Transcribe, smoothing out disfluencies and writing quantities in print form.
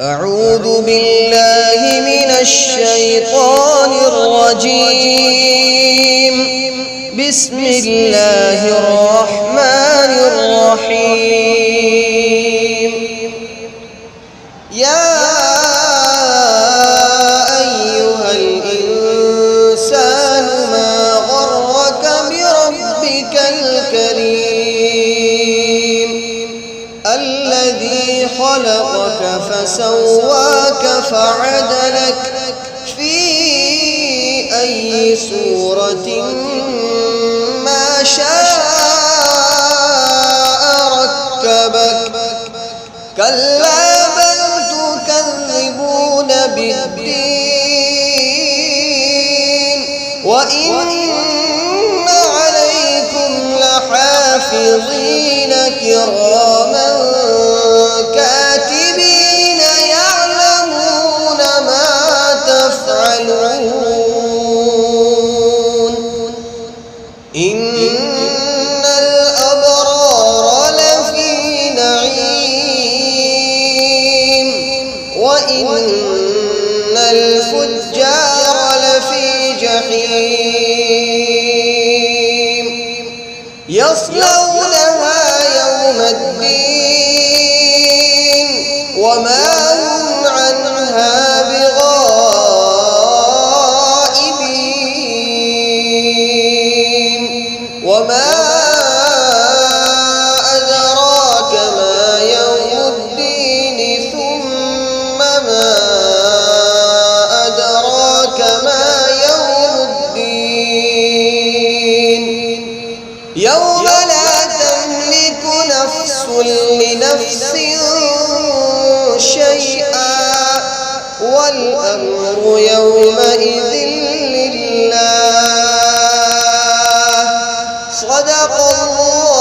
أعوذ بالله من الشيطان الرجيم. بسم الله الرحمن الرحيم. يا أيها الإنسان ما غرك بربك الكريم الذي خلقك فسواك فعدلك في أي صورة ما شاء ركبك. كلا بل تكذبون بالدين وإن عليكم لحافظين كراما كاتبين يعلمون ما تفعلون. إن الأبرار لفي نعيم وإن الفجار لفي جحيم يصلونها يوم الدين وما هم عنها بغائبين. وما أدراك ما يوم الدين ثم ما أدراك ما يوم الدين. يوم لا تملك نفس لنفس شيئا والأمر يومئذ لله. صدق الله.